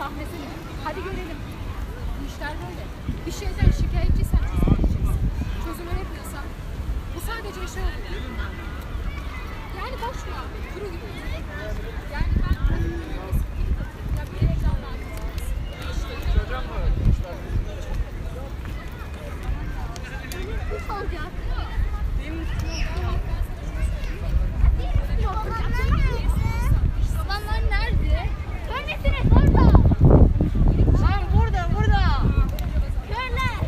sahnesi. Hadi görelim. Bu işler böyle. Bir şeyden şikayetçiysen çözüm üreteceksin. Çözüm üretmiyorsan bu sadece şey oluyor. Yani boş mu abi? Kuru gibi. Yani ben ya böyle ekranlar olacak. Babamlar nerede? Görmesiniz orada. Lan burada, burada. Görler.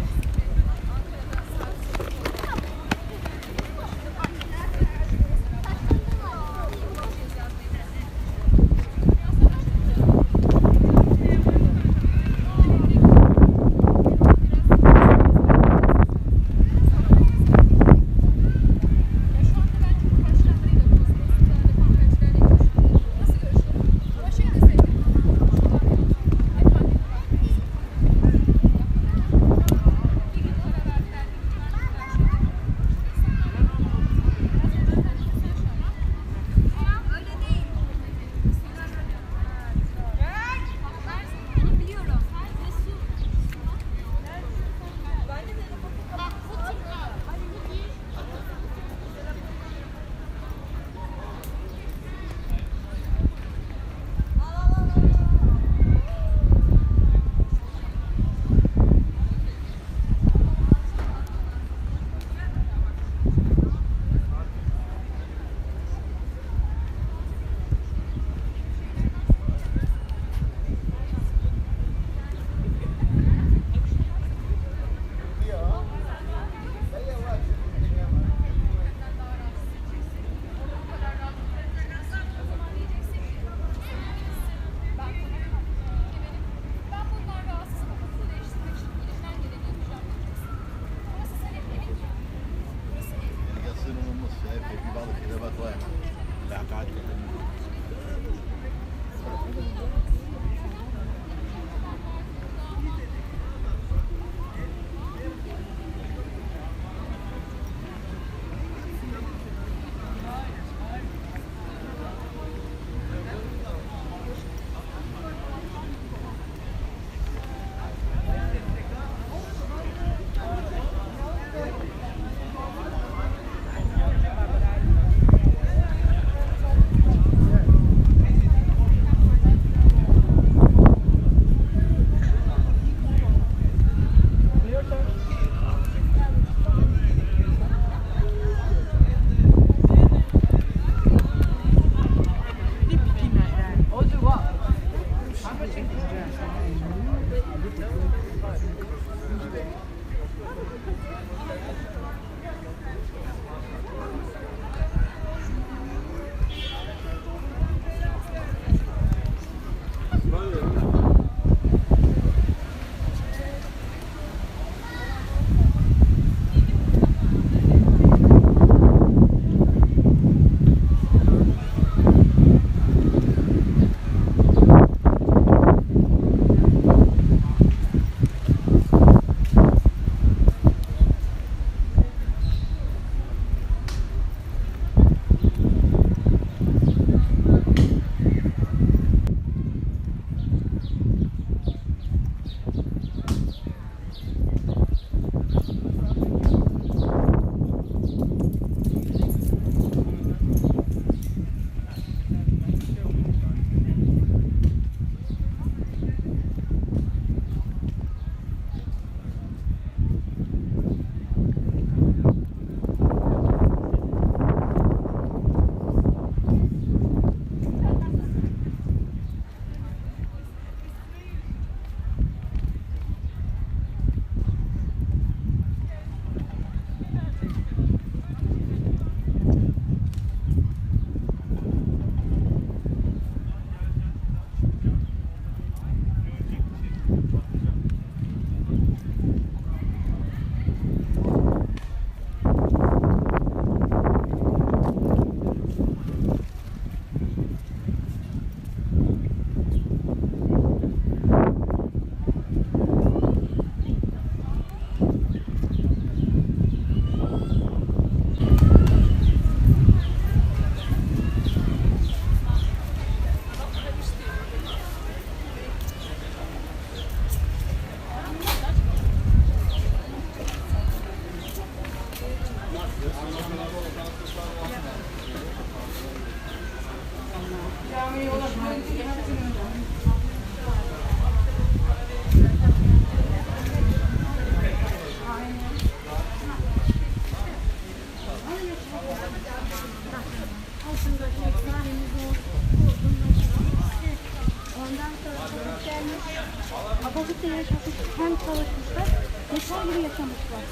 gelmiş. Abazık'ta yaşamış, hem çalışmışlar, metal gibi yaşamışlar.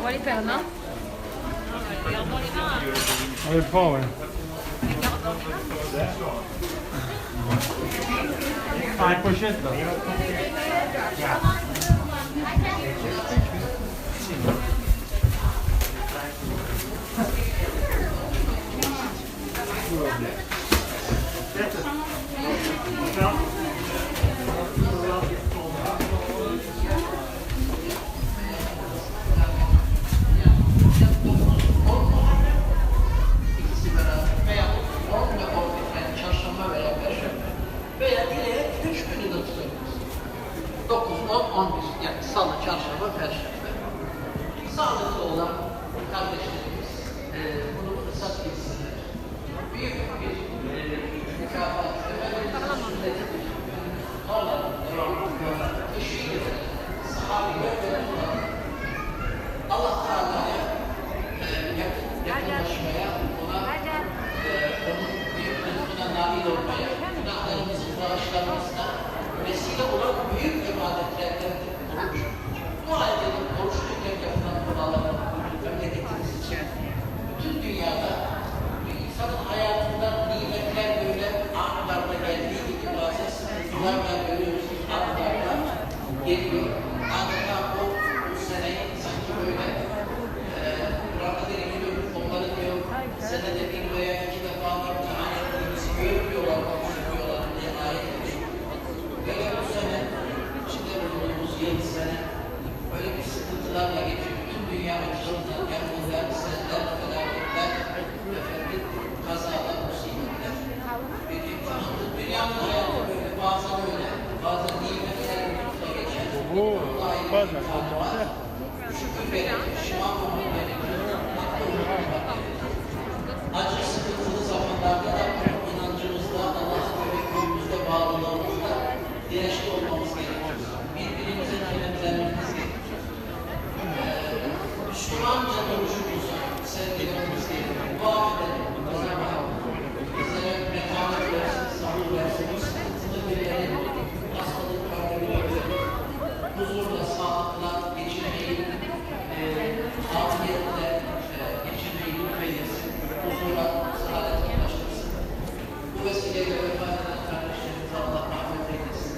Quali perna? Avec fort, ouais. Ah, les pochettes, là. Veya dileğe 3 günü de tutabiliriz. 9, 10, 11 yani salı, çarşamba, perşembe. Sağlıklı olan kardeşlerimiz bunu fırsat bilsinler. Büyük bir mükafat ve Allah'ın teşvik ederek sahabeyle verirler. Allah Teala'ya yakınlaşmaya, ona onun büyük lütfuna nail olmaya, günahlarımızın bağışlanmasına vesile olan büyük ibadetlerdendir oruç. Dua edelim, oruç tutarken yapılan duaların memleketimiz için. Bütün dünyada bir insanın hayatında nimetler böyle anlarda geldiği gibi bazen sıkıntılar da görüyoruz, anlarda geliyor. Adeta bu seneyi sanki böyle Kur'an'da deniliyor, onları diyor, senede bir veya iki defa imtihan ettiğimizi görmüyorlar, konuşmuyorlar diye ayet ediyor. Böyle bu sene, içinde bulunduğumuz yıl sene, böyle bir sıkıntılarla geçiyor. Bütün dünya açısından yangınlar, seller, felaketler, efendim, kazalar, musibetler. Bir imtihandır. Dünyanın hayatı böyle, bazen öyle, bazen nimetler lütfuna geçer. Allah'a bir imtihanı var. Şükür gerekir, şiman olmak gerekir, mutlu olmak gerekir. Acı sıkıntılı zamanlarda da inancımızda, Allah'a göre gönlümüzde bağlı dirençli olmamız gerekiyor. Birbirimize kenetlenmemiz gerekiyor. Müslümanca duruşumuzu sergilememiz gerekiyor. Dua edelim. Bizlere metanet versin, sabır versin, sıkıntılı birileri, hastalık problemleri, huzurla, sağlıkla geçirmeyi, afiyetle geçirmeyi lütfeylesin. Huzura, saadete ulaştırsın. Bu vesileyle vefat eden kardeşlerimize Allah rahmet eylesin.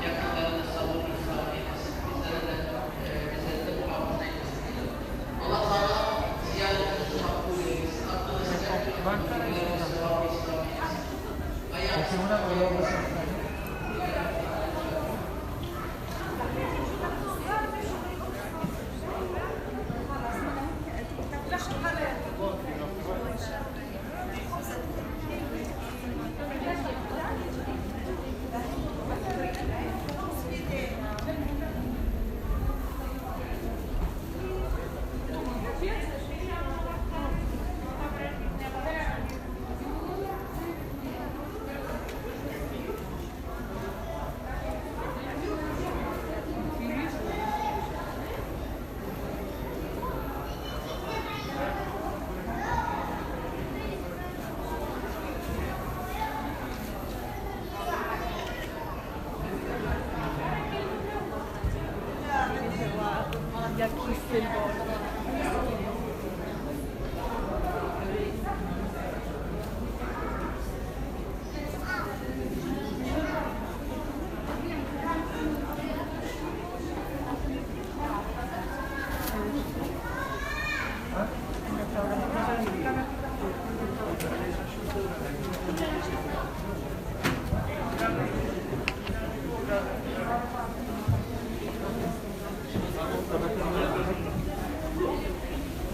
Yakınlarına sabır ihsan eylesin. Bizlere de muhafaza eylesin. Allah Teala ziyaretimizi makbul eylesin. Aklını ister ki bizlere sevabı ihsan eylesin. Ayağınızı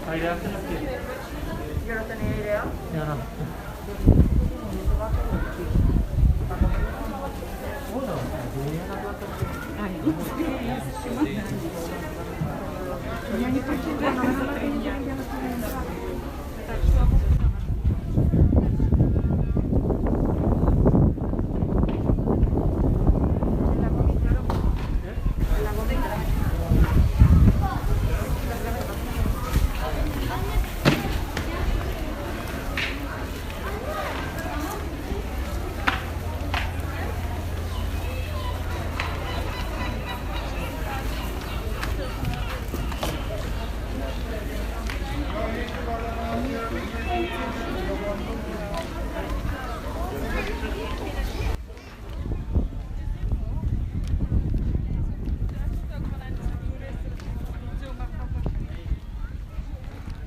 Haydi.